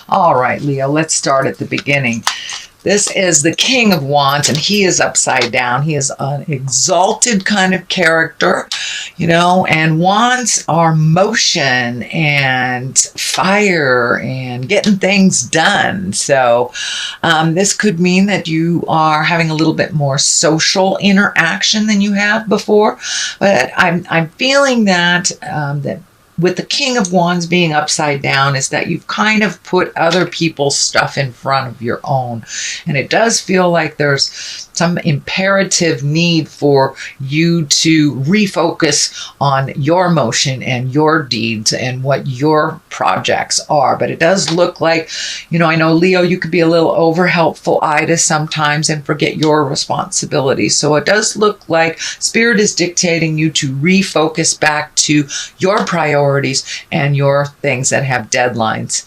All right, Leo, let's start at the beginning. This is the King of Wands, and he is upside down. He is an exalted kind of character, and wands are motion and fire and getting things done. So this could mean that you are having a little bit more social interaction than you have before. But I'm feeling that with the King of Wands being upside down is that you've kind of put other people's stuff in front of your own. And it does feel like there's some imperative need for you to refocus on your motion and your deeds and what your projects are. But it does look like, I know, Leo, you could be a little over helpful Ida sometimes and forget your responsibilities. So it does look like Spirit is dictating you to refocus back to your priorities and your things that have deadlines,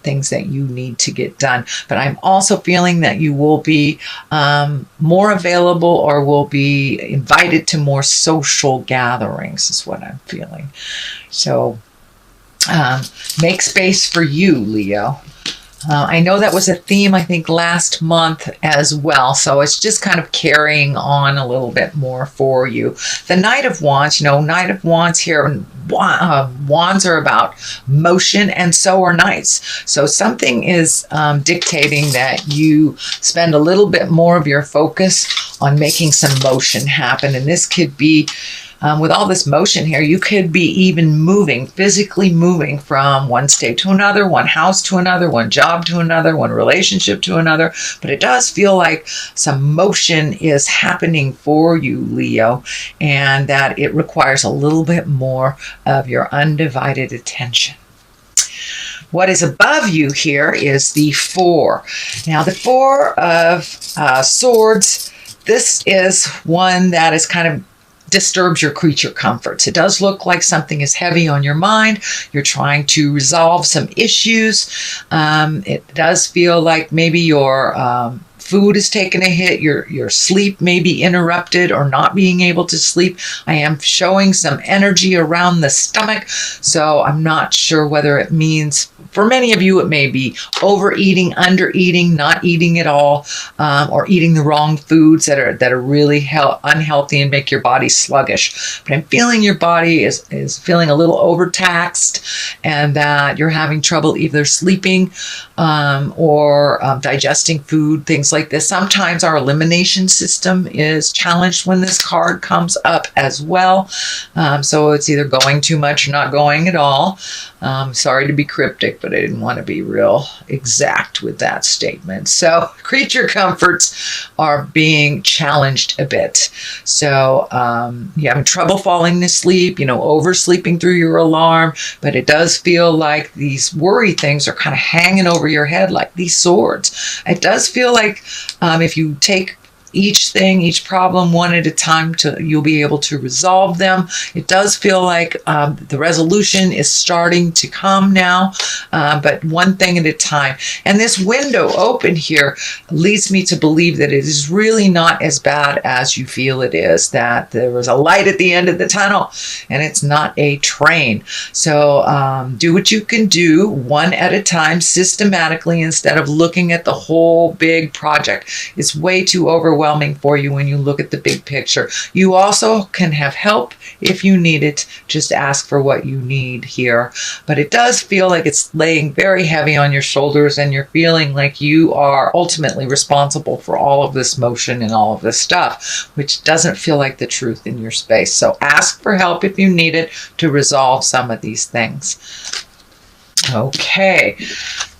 things that you need to get done. But I'm also feeling that you will be more available or will be invited to more social gatherings is what I'm feeling. So make space for you, Leo. I know that was a theme, I think, last month as well. So it's just kind of carrying on a little bit more for you. The Knight of Wands, Knight of Wands here, wands are about motion, and so are knights. So something is dictating that you spend a little bit more of your focus on making some motion happen. And this could be with all this motion here, you could be even physically moving from one state to another, one house to another, one job to another, one relationship to another. But it does feel like some motion is happening for you, Leo, and that it requires a little bit more of your undivided attention. What is above you here is the Four. Now, the Four of Swords, this is one that is kind of disturbs your creature comforts. It does look like something is heavy on your mind. You're trying to resolve some issues. It does feel like maybe your food is taking a hit, your sleep may be interrupted or not being able to sleep. I am showing some energy around the stomach, so I'm not sure whether it means, for many of you, it may be overeating, undereating, not eating at all, or eating the wrong foods that are really unhealthy and make your body sluggish. But I'm feeling your body is feeling a little overtaxed, and that you're having trouble either sleeping or digesting food, things like this. Sometimes our elimination system is challenged when this card comes up as well. So it's either going too much or not going at all. Sorry to be cryptic, but I didn't want to be real exact with that statement. So creature comforts are being challenged a bit. So you're having trouble falling asleep, oversleeping through your alarm, but it does feel like these worry things are kind of hanging over your head like these swords. It does feel like if you take each problem one at a time, you'll be able to resolve them. It does feel like the resolution is starting to come now, but one thing at a time. And this window open here leads me to believe that it is really not as bad as you feel it is, that there is a light at the end of the tunnel and it's not a train. So do what you can do one at a time, systematically, instead of looking at the whole big project. It's way too overwhelming for you when you look at the big picture. You also can have help if you need it. Just ask for what you need here. But it does feel like it's laying very heavy on your shoulders, and you're feeling like you are ultimately responsible for all of this motion and all of this stuff, which doesn't feel like the truth in your space. So ask for help if you need it to resolve some of these things. Okay.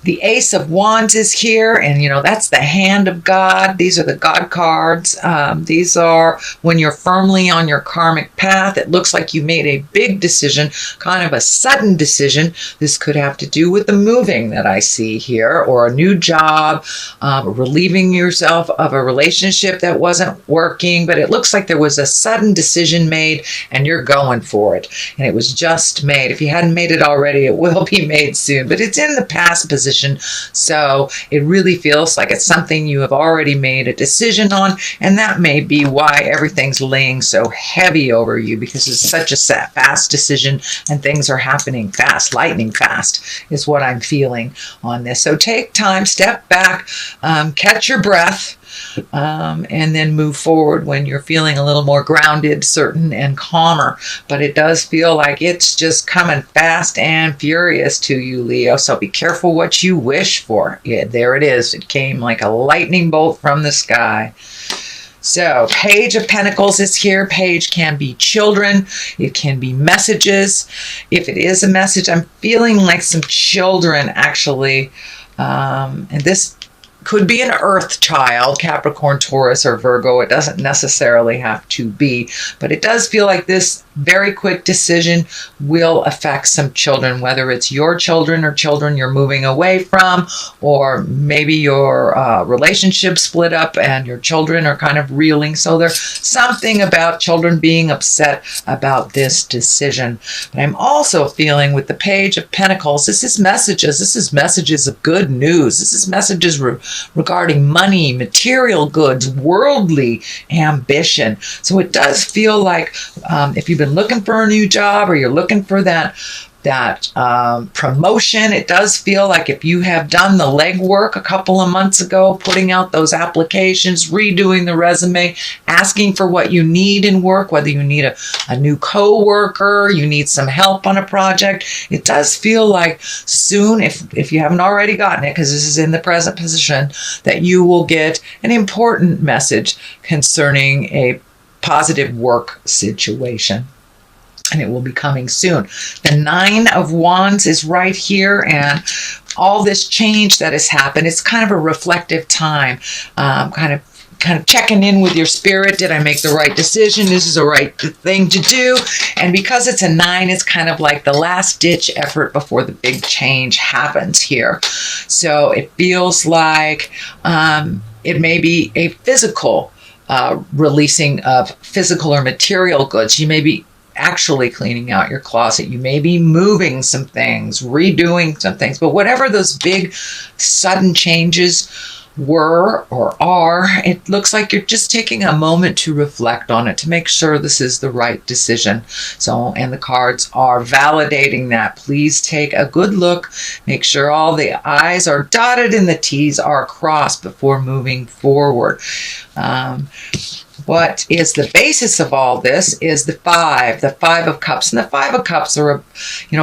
The Ace of Wands is here, and that's the hand of God. These are the God cards. These are when you're firmly on your karmic path. It looks like you made a big decision, kind of a sudden decision. This could have to do with the moving that I see here, or a new job, relieving yourself of a relationship that wasn't working, but it looks like there was a sudden decision made and you're going for it. And it was just made. If you hadn't made it already, it will be made soon, but it's in the past position. position. So it really feels like it's something you have already made a decision on, and that may be why everything's laying so heavy over you, because it's such a fast decision and things are happening fast, lightning fast is what I'm feeling on this. So take time, step back, catch your breath, and then move forward when you're feeling a little more grounded, certain, and calmer. But it does feel like it's just coming fast and furious to you, Leo. So be careful what you wish for. Yeah, there it is. It came like a lightning bolt from the sky. So Page of Pentacles is here. Page can be children. It can be messages. If it is a message, I'm feeling like some children actually. And this could be an earth child, Capricorn, Taurus, or Virgo. It doesn't necessarily have to be, but it does feel like this very quick decision will affect some children, whether it's your children or children you're moving away from, or maybe your relationship split up and your children are kind of reeling. So there's something about children being upset about this decision. But I'm also feeling with the Page of Pentacles, this is messages. This is messages of good news. This is messages regarding money, material goods, worldly ambition. So it does feel like if you've been looking for a new job or you're looking for that promotion, it does feel like if you have done the legwork a couple of months ago, putting out those applications, redoing the resume, asking for what you need in work, whether you need a new co-worker, you need some help on a project, it does feel like soon, if you haven't already gotten it, because this is in the present position, that you will get an important message concerning a positive work situation. And it will be coming soon. The 9 of Wands is right here, and all this change that has happened, it's kind of a reflective time, kind of checking in with your spirit. Did I make the right decision? This is the right thing to do. And because it's a 9, it's kind of like the last ditch effort before the big change happens here. So it feels like it may be a physical releasing of physical or material goods. You may be actually cleaning out your closet. You may be moving some things, redoing some things, but whatever those big sudden changes were or are, it looks like you're just taking a moment to reflect on it, to make sure this is the right decision. So, and the cards are validating that. Please take a good look, make sure all the I's are dotted and the T's are crossed before moving forward. What is the basis of all this is the 5 of Cups. And the 5 of Cups are,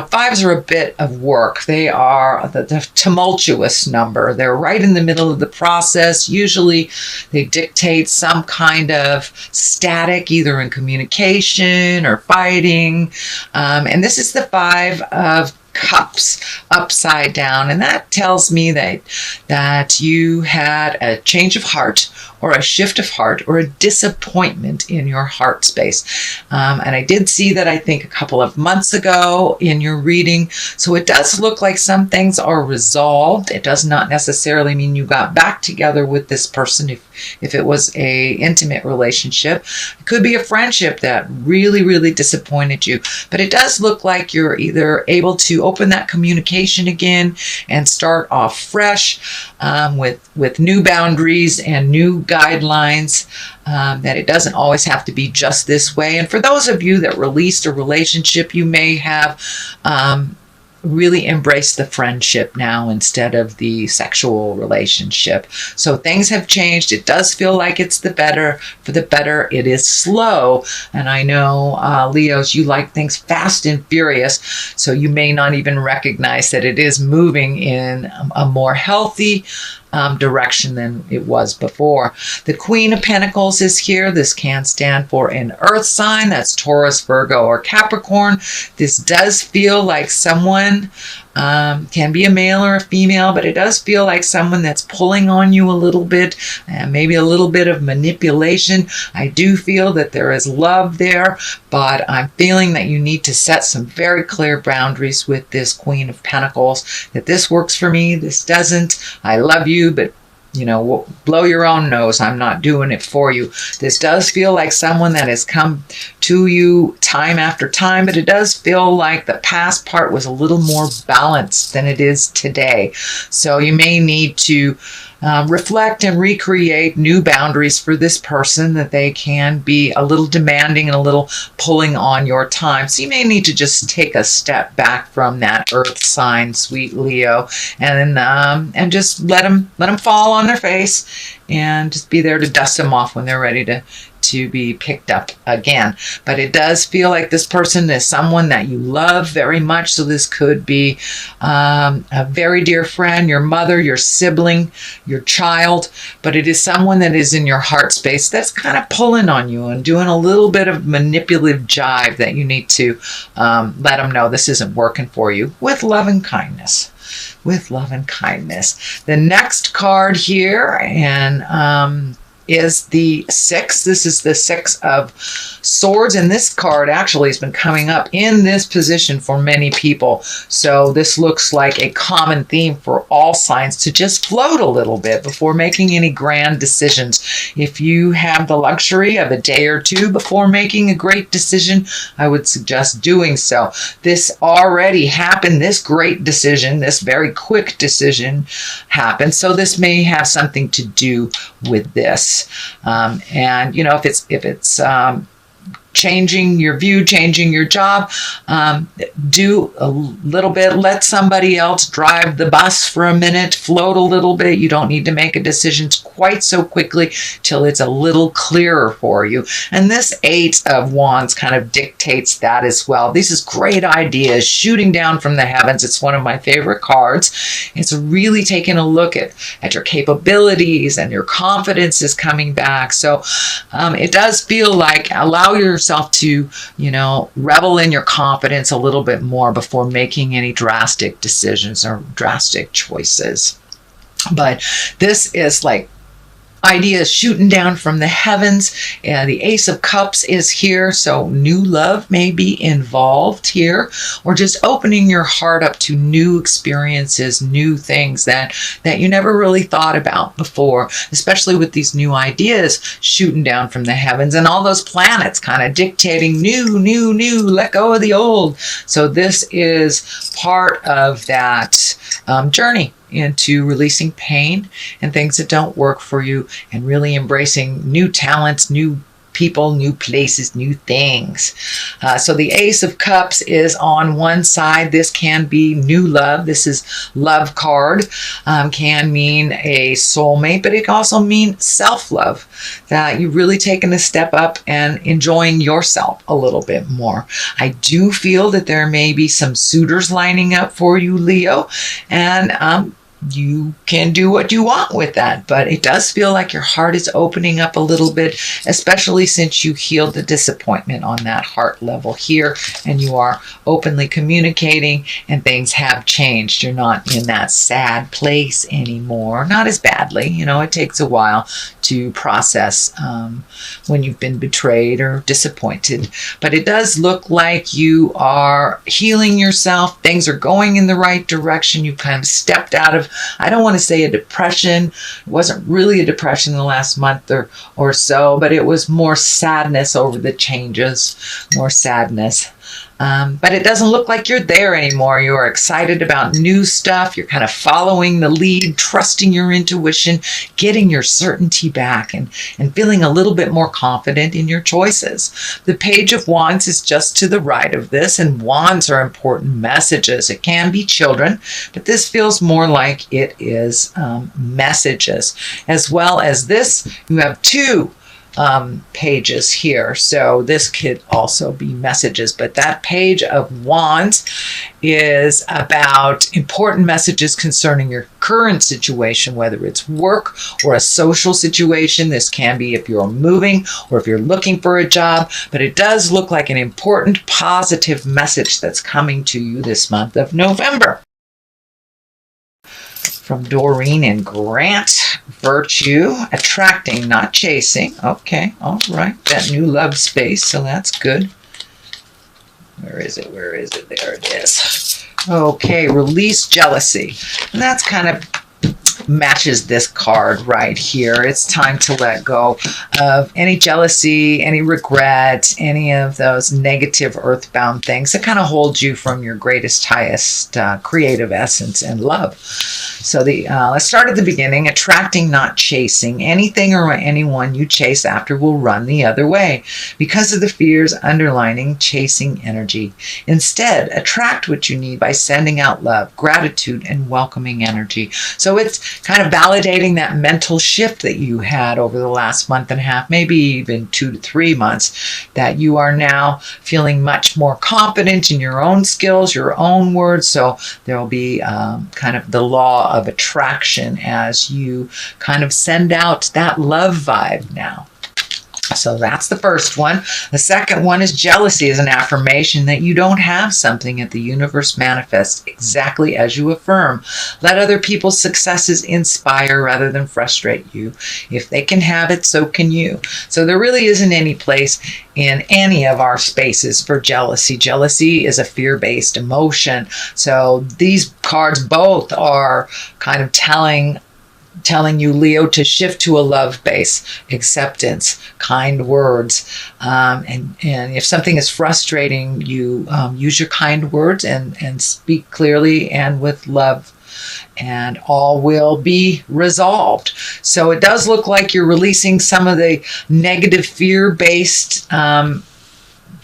fives are a bit of work. They are the tumultuous number. They're right in the middle of the process. Usually they dictate some kind of static, either in communication or fighting. And this is the 5 of Cups upside down, and that tells me that you had a change of heart, or a shift of heart, or a disappointment in your heart space. And I did see that, I think, a couple of months ago in your reading. So it does look like some things are resolved. It does not necessarily mean you got back together with this person if it was a intimate relationship. It could be a friendship that really, really disappointed you. But it does look like you're either able to open that communication again and start off fresh with new boundaries and new guidelines, that it doesn't always have to be just this way. And for those of you that released a relationship, you may have really embraced the friendship now instead of the sexual relationship. So things have changed. It does feel like it's the better. For the better, it is slow. And I know, Leos, you like things fast and furious, so you may not even recognize that it is moving in a more healthy direction than it was before. The Queen of Pentacles is here. This can stand for an earth sign. That's Taurus, Virgo, or Capricorn. This does feel like someone, can be a male or a female, but it does feel like someone that's pulling on you a little bit, and maybe a little bit of manipulation. I do feel that there is love there, but I'm feeling that you need to set some very clear boundaries with this Queen of Pentacles, that this works for me, this doesn't. I love you, but blow your own nose. I'm not doing it for you. This does feel like someone that has come to you time after time, but it does feel like the past part was a little more balanced than it is today. So you may need to reflect and recreate new boundaries for this person, that they can be a little demanding and a little pulling on your time. So you may need to just take a step back from that earth sign, sweet Leo, and just let them fall on their face, and just be there to dust them off when they're ready to be picked up again. But it does feel like this person is someone that you love very much. So this could be a very dear friend, your mother, your sibling, your child, but it is someone that is in your heart space that's kind of pulling on you and doing a little bit of manipulative jive, that you need to let them know this isn't working for you, with love and kindness. With love and kindness. The next card here, and is the 6. This is the 6 of Swords, and this card actually has been coming up in this position for many people. So this looks like a common theme for all signs, to just float a little bit before making any grand decisions. If you have the luxury of a day or two before making a great decision, I would suggest doing so. This already happened. This great decision, this very quick decision happened. So this may have something to do with this. And if it's changing your view, changing your job, do a little bit, let somebody else drive the bus for a minute, float a little bit. You don't need to make a decision quite so quickly till it's a little clearer for you. And this 8 of Wands kind of dictates that as well. This is great ideas shooting down from the heavens. It's one of my favorite cards. It's really taking a look at your capabilities, and your confidence is coming back. So it does feel like, allow yourself to, revel in your confidence a little bit more before making any drastic decisions or drastic choices. But this is like ideas shooting down from the heavens. The Ace of Cups is here, so new love may be involved here, or just opening your heart up to new experiences, new things that you never really thought about before, especially with these new ideas shooting down from the heavens, and all those planets kind of dictating new, let go of the old. So this is part of that journey into releasing pain and things that don't work for you, and really embracing new talents, new people, new places, new things. So the Ace of Cups is on one side. This can be new love. This is love card. Can mean a soulmate, but it can also mean self-love, that you've really taken a step up and enjoying yourself a little bit more. I do feel that there may be some suitors lining up for you, Leo, and you can do what you want with that, but it does feel like your heart is opening up a little bit, especially since you healed the disappointment on that heart level here, and you are openly communicating, and things have changed. You're not in that sad place anymore, not as badly. It takes a while to process when you've been betrayed or disappointed, but it does look like you are healing yourself. Things are going in the right direction. You've kind of stepped out of, I don't want to say a depression. It wasn't really a depression in the last month or so, but it was more sadness over the changes, more sadness. But it doesn't look like you're there anymore. You're excited about new stuff. You're kind of following the lead, trusting your intuition, getting your certainty back, and feeling a little bit more confident in your choices. The Page of Wands is just to the right of this, and wands are important messages. It can be children, but this feels more like it is messages. As well as this, you have 2 pages here, so this could also be messages, but that Page of Wands is about important messages concerning your current situation, whether it's work or a social situation. This can be if you're moving or if you're looking for a job, but it does look like an important positive message that's coming to you this month of November. From Doreen and Grant, virtue, attracting, not chasing. Okay, all right. That new love space, so that's good. Where is it? There it is. Okay, release jealousy. And that's kind of matches this card right here. It's time to let go of any jealousy, any regret, any of those negative earthbound things that kind of hold you from your greatest, highest creative essence and love. So let's start at the beginning. Attracting, not chasing. Anything or anyone you chase after will run the other way because of the fears underlining chasing energy. Instead, attract what you need by sending out love, gratitude, and welcoming energy. So it's kind of validating that mental shift that you had over the last month and a half, maybe even 2 to 3 months, that you are now feeling much more confident in your own skills, your own words. So there will be kind of the law of attraction as you kind of send out that love vibe now. So that's the first one. The second one is jealousy is an affirmation that you don't have something that the universe manifests exactly as you affirm. Let other people's successes inspire rather than frustrate you. If they can have it, so can you. So there really isn't any place in any of our spaces for jealousy. Jealousy is a fear-based emotion. So these cards both are kind of telling you, Leo, to shift to a love base, acceptance, kind words. And if something is frustrating you, use your kind words and speak clearly and with love, and all will be resolved. So it does look like you're releasing some of the negative fear-based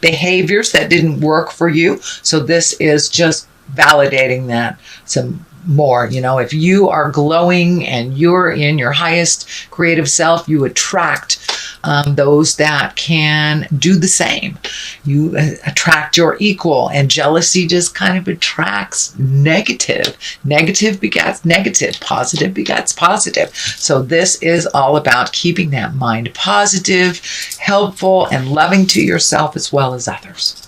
behaviors that didn't work for you. So this is just validating that some more. If you are glowing and you're in your highest creative self, you attract those that can do the same. You attract your equal, and jealousy just kind of attracts negative. Negative begets negative. Positive begets positive. So this is all about keeping that mind positive, helpful, and loving to yourself as well as others.